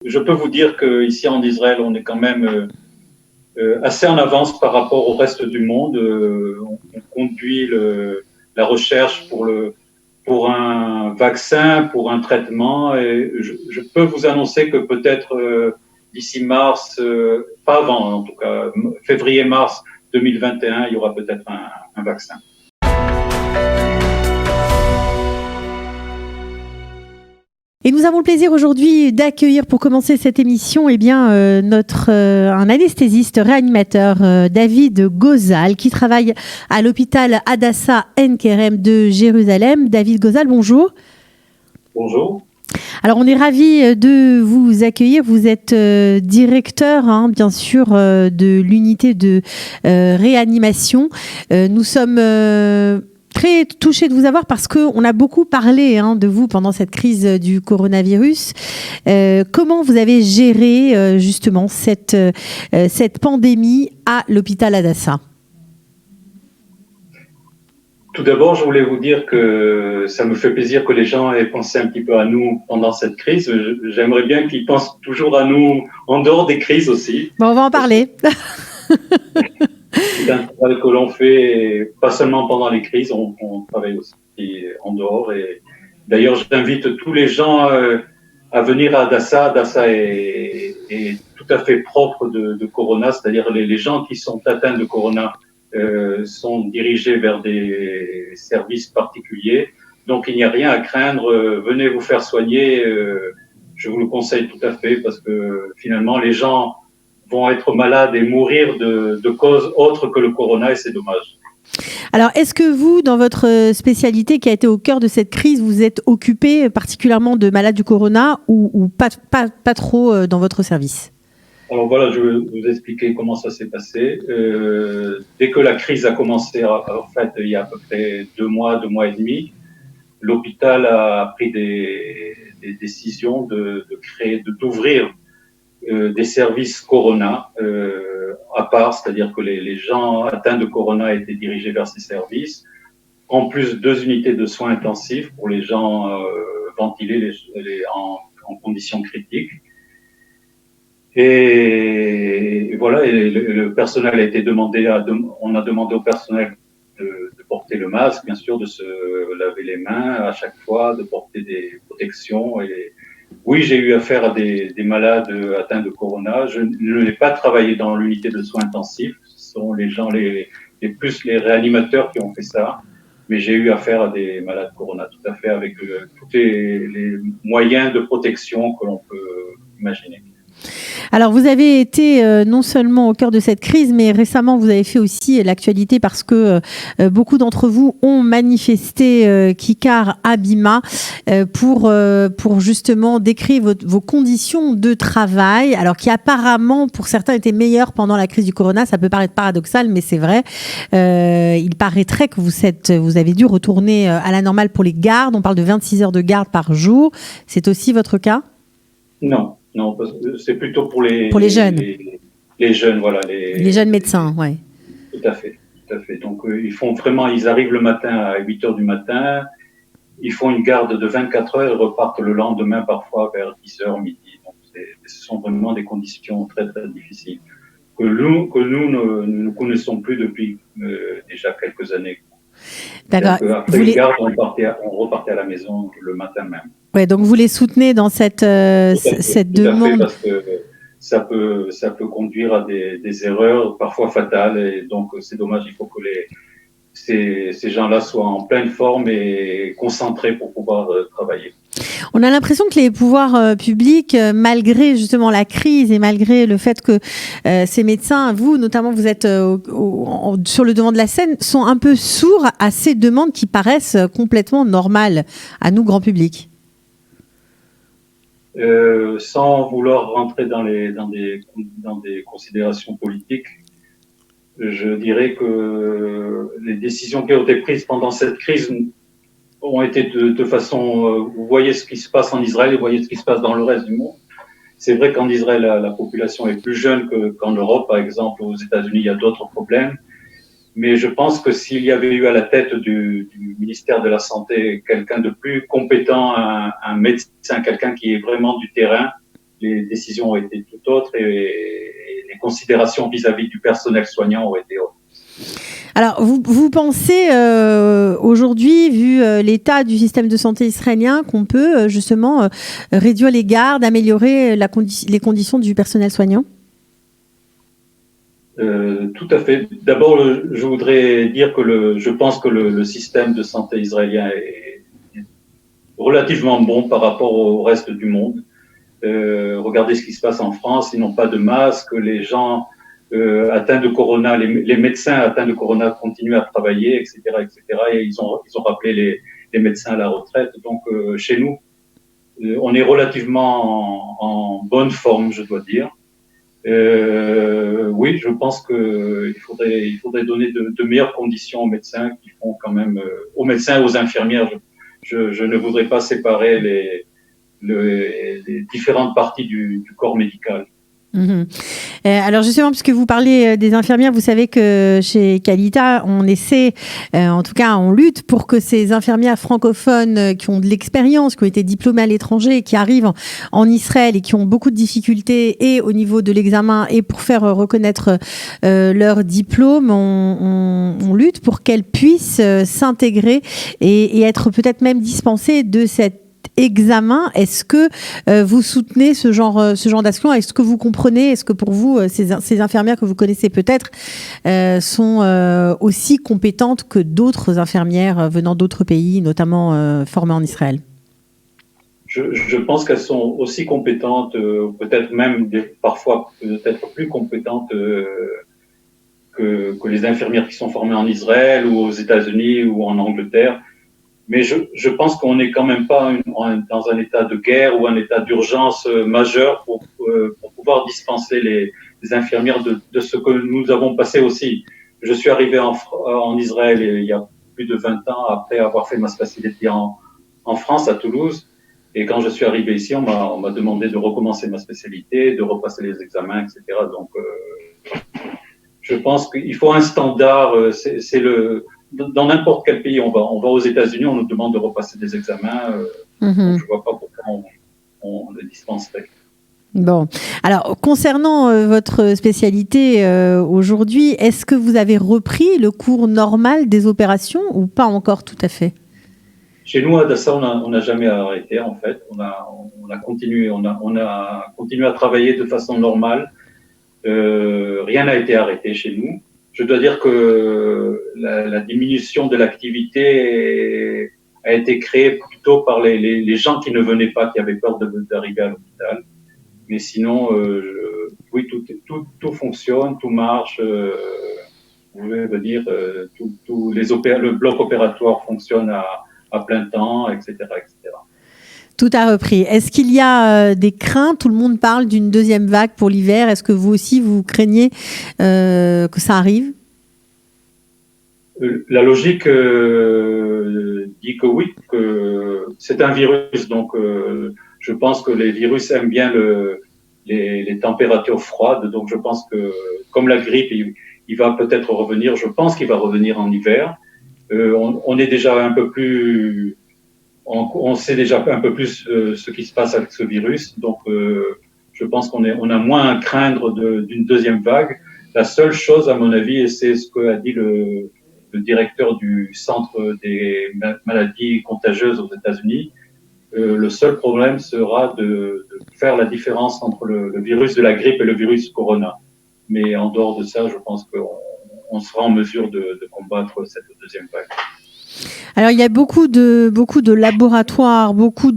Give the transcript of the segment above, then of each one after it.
Je peux vous dire qu'ici en Israël, on est quand même assez en avance par rapport au reste du monde. On conduit la recherche pour un vaccin, pour un traitement. Et je peux vous annoncer que peut-être d'ici mars, pas avant en tout cas, février-mars 2021, il y aura peut-être un vaccin. Et nous avons le plaisir aujourd'hui d'accueillir pour commencer cette émission un anesthésiste réanimateur, David Gozal, qui travaille à l'hôpital Hadassah Ein Kerem de Jérusalem. David Gozal, bonjour. Bonjour. Alors on est ravis de vous accueillir. Vous êtes directeur, bien sûr, de l'unité de réanimation. Nous sommes très touchée de vous avoir parce qu'on a beaucoup parlé de vous pendant cette crise du coronavirus. Comment vous avez géré justement cette pandémie à l'hôpital Hadassah ? Tout d'abord, je voulais vous dire que ça me fait plaisir que les gens aient pensé un petit peu à nous pendant cette crise. J'aimerais bien qu'ils pensent toujours à nous en dehors des crises aussi. Bon, on va en parler. C'est un travail que l'on fait, pas seulement pendant les crises, on travaille aussi en dehors. Et d'ailleurs, j'invite tous les gens à venir à Hadassah. Hadassah est tout à fait propre de Corona, c'est-à-dire les gens qui sont atteints de Corona sont dirigés vers des services particuliers. Donc, il n'y a rien à craindre. Venez vous faire soigner. Je vous le conseille tout à fait parce que finalement, les gens vont être malades et mourir de causes autres que le corona et c'est dommage. Alors, est-ce que vous, dans votre spécialité qui a été au cœur de cette crise, vous êtes occupé particulièrement de malades du corona ou pas trop dans votre service ? Alors voilà, je vais vous expliquer comment ça s'est passé. Dès que la crise a commencé, en fait, il y a à peu près 2 mois et demi, l'hôpital a pris des décisions d'ouvrir des services Corona à part, c'est-à-dire que les gens atteints de Corona étaient dirigés vers ces services. En plus, 2 unités de soins intensifs pour les gens ventilés en conditions critiques. Et voilà, et le personnel a été demandé, on a demandé au personnel de porter le masque, bien sûr, de se laver les mains à chaque fois, de porter des protections. Et oui, j'ai eu affaire à des malades atteints de corona. Je n'ai pas travaillé dans l'unité de soins intensifs. Ce sont les gens, plus les réanimateurs qui ont fait ça. Mais j'ai eu affaire à des malades corona, tout à fait, avec tous les moyens de protection que l'on peut imaginer. Alors, vous avez été non seulement au cœur de cette crise, mais récemment, vous avez fait aussi l'actualité parce que beaucoup d'entre vous ont manifesté Kikar Habima pour justement décrire vos conditions de travail, alors qui apparemment, pour certains, étaient meilleures pendant la crise du corona. Ça peut paraître paradoxal, mais c'est vrai. Il paraîtrait que vous avez dû retourner à la normale pour les gardes. On parle de 26 heures de garde par jour. C'est aussi votre cas ? Non, c'est plutôt pour les jeunes. Les jeunes, voilà. Les jeunes médecins, oui. Tout à fait. Donc, ils arrivent le matin à 8 heures du matin, ils font une garde de 24 heures et repartent le lendemain parfois vers 10 heures, midi. Donc, ce sont vraiment des conditions très, très difficiles que nous ne connaissons plus depuis déjà quelques années. D'accord. Après une garde, on repartait à la maison le matin même. Ouais, donc vous les soutenez dans cette demande. Tout à fait, parce que ça peut conduire à des erreurs parfois fatales et donc c'est dommage. Il faut que ces gens-là soient en pleine forme et concentrés pour pouvoir travailler. On a l'impression que les pouvoirs publics, malgré justement la crise et malgré le fait que ces médecins, vous notamment, vous êtes sur le devant de la scène, sont un peu sourds à ces demandes qui paraissent complètement normales à nous, grand public. Sans vouloir rentrer dans des considérations politiques, je dirais que les décisions qui ont été prises pendant cette crise ont été de façon... vous voyez ce qui se passe en Israël et vous voyez ce qui se passe dans le reste du monde. C'est vrai qu'en Israël, la population est plus jeune qu'en Europe, par exemple. Aux États-Unis, il y a d'autres problèmes. Mais je pense que s'il y avait eu à la tête du ministère de la Santé quelqu'un de plus compétent, un médecin, quelqu'un qui est vraiment du terrain, les décisions ont été tout autres et les considérations vis-à-vis du personnel soignant ont été autres. Alors, vous pensez aujourd'hui, vu l'état du système de santé israélien, qu'on peut justement réduire les gardes, améliorer les conditions du personnel soignant ? Tout à fait. D'abord, je voudrais dire que je pense que le système de santé israélien est relativement bon par rapport au reste du monde. Regardez ce qui se passe en France, ils n'ont pas de masque, les gens atteints de corona, les médecins atteints de corona continuent à travailler, etc., etc. Et ils ont rappelé les médecins à la retraite. Donc, chez nous, on est relativement en bonne forme, je dois dire. Oui, je pense qu'il faudrait donner de meilleures conditions aux médecins qui font quand même, aux médecins et aux infirmières. Je ne voudrais pas séparer les différentes parties du corps médical. Mmh. Alors justement, puisque vous parlez des infirmières, vous savez que chez Qualita, on essaie, en tout cas on lutte pour que ces infirmières francophones qui ont de l'expérience, qui ont été diplômées à l'étranger, qui arrivent en Israël et qui ont beaucoup de difficultés et au niveau de l'examen et pour faire reconnaître leur diplôme, on lutte pour qu'elles puissent s'intégrer et être peut-être même dispensées de cet examen. Est-ce que vous soutenez ce genre d'action ? Est-ce que vous comprenez ? Est-ce que pour vous, ces infirmières que vous connaissez peut-être sont aussi compétentes que d'autres infirmières venant d'autres pays, notamment formées en Israël ? Je pense qu'elles sont aussi compétentes, peut-être même parfois peut-être plus compétentes que les infirmières qui sont formées en Israël ou aux États-Unis ou en Angleterre. Mais je pense qu'on n'est quand même pas dans un état de guerre ou un état d'urgence majeur pour pouvoir dispenser les infirmières de ce que nous avons passé aussi. Je suis arrivé en Israël il y a plus de 20 ans après avoir fait ma spécialité en France, à Toulouse. Et quand je suis arrivé ici, on m'a demandé de recommencer ma spécialité, de repasser les examens, etc. Donc, je pense qu'il faut un standard. Dans n'importe quel pays, on va aux États-Unis, on nous demande de repasser des examens. Donc je ne vois pas pourquoi on le dispenserait. Bon, alors concernant votre spécialité aujourd'hui, est-ce que vous avez repris le cours normal des opérations ou pas encore tout à fait ? Chez nous, à Dassa, on n'a jamais arrêté en fait. On a continué à travailler de façon normale. Rien n'a été arrêté chez nous. Je dois dire que la diminution de l'activité a été créée plutôt par les gens qui ne venaient pas, qui avaient peur d'arriver à l'hôpital. Mais sinon, oui, tout fonctionne, tout marche. Je veux dire, le bloc opératoire fonctionne à plein temps, etc., etc. Tout a repris. Est-ce qu'il y a des craintes ? Tout le monde parle d'une deuxième vague pour l'hiver. Est-ce que vous aussi, vous craignez que ça arrive ? La logique dit que oui, que c'est un virus. Donc, je pense que les virus aiment bien les températures froides. Donc, je pense que, comme la grippe, il va peut-être revenir. Je pense qu'il va revenir en hiver. On est déjà un peu plus... On sait déjà un peu plus ce qui se passe avec ce virus. Donc, je pense qu'on a moins à craindre d'une deuxième vague. La seule chose, à mon avis, et c'est ce qu'a dit le directeur du Centre des maladies contagieuses aux États-Unis, le seul problème sera de faire la différence entre le virus de la grippe et le virus corona. Mais en dehors de ça, je pense qu'on sera en mesure de combattre cette deuxième vague. Alors, il y a beaucoup de laboratoires, beaucoup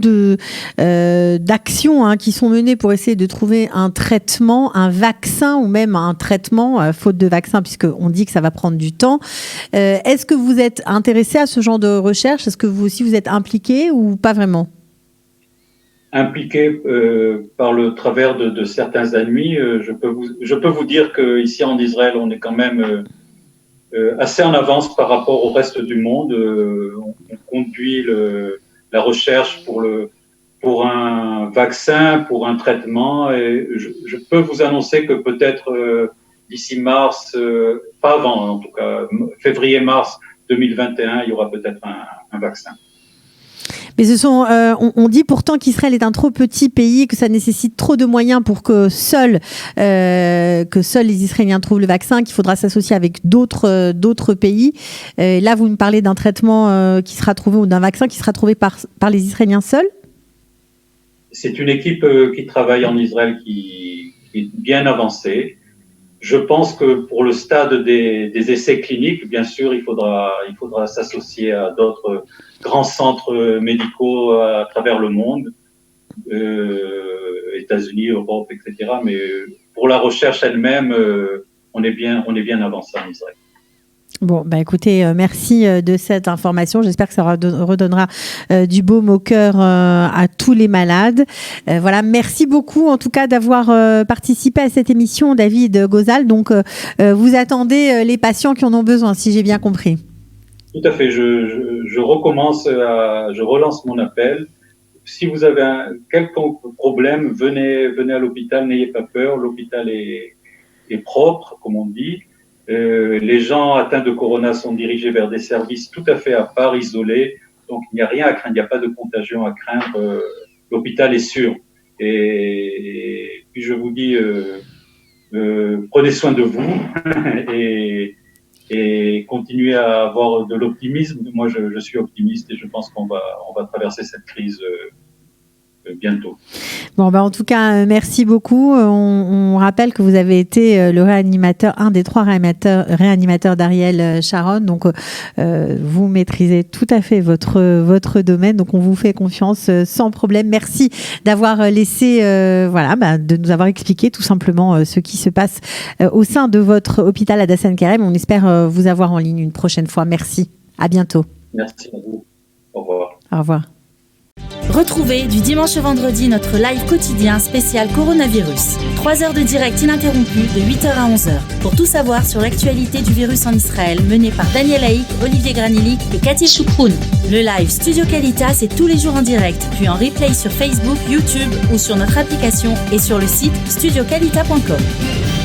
d'actions qui sont menées pour essayer de trouver un traitement, un vaccin ou même un traitement, faute de vaccin, puisqu'on dit que ça va prendre du temps. Est-ce que vous êtes intéressé à ce genre de recherche ? Est-ce que vous aussi vous êtes impliqué ou pas vraiment ? Impliqué par le travers de certains amis, je peux vous dire qu'ici en Israël, on est quand même... assez en avance par rapport au reste du monde. On conduit la recherche pour un vaccin, pour un traitement. Et je peux vous annoncer que peut-être d'ici mars, pas avant en tout cas, février-mars 2021, il y aura peut-être un vaccin. Mais on dit pourtant qu'Israël est un trop petit pays, que ça nécessite trop de moyens pour que seuls les Israéliens trouvent le vaccin, qu'il faudra s'associer avec d'autres pays. Là, vous me parlez d'un traitement qui sera trouvé ou d'un vaccin qui sera trouvé par les Israéliens seuls? C'est une équipe qui travaille en Israël qui est bien avancée. Je pense que pour le stade des essais cliniques, bien sûr, il faudra s'associer à d'autres grands centres médicaux à travers le monde, États-Unis, Europe, etc. Mais pour la recherche elle-même, on est bien avancé en Israël. Bon, écoutez, merci de cette information. J'espère que ça redonnera du baume au cœur à tous les malades. Voilà, merci beaucoup en tout cas d'avoir participé à cette émission, David Gozal. Donc, vous attendez les patients qui en ont besoin, si j'ai bien compris. Tout à fait. Je relance mon appel. Si vous avez un quelconque problème, venez à l'hôpital, n'ayez pas peur. L'hôpital est propre, comme on dit. Les gens atteints de corona sont dirigés vers des services tout à fait à part, isolés. Donc, il n'y a rien à craindre, il n'y a pas de contagion à craindre. L'hôpital est sûr. Et puis, je vous dis, prenez soin de vous et continuez à avoir de l'optimisme. Moi, je suis optimiste et je pense qu'on va traverser cette crise bientôt. Bon, en tout cas, merci beaucoup. On rappelle que vous avez été un des 3 réanimateurs d'Ariel Sharon. Donc, vous maîtrisez tout à fait votre domaine. Donc, on vous fait confiance sans problème. Merci d'avoir laissé, de nous avoir expliqué tout simplement ce qui se passe au sein de votre hôpital Hadassah Nen Kerem. On espère vous avoir en ligne une prochaine fois. Merci. À bientôt. Merci à vous. Au revoir. Au revoir. Retrouvez du dimanche au vendredi notre live quotidien spécial coronavirus. 3 heures de direct ininterrompu de 8h à 11h. Pour tout savoir sur l'actualité du virus en Israël, mené par Daniel Haïk, Olivier Granillic et Cathy Choucroun. Le live Studio Qualitas c'est tous les jours en direct, puis en replay sur Facebook, YouTube ou sur notre application et sur le site studioqualita.com.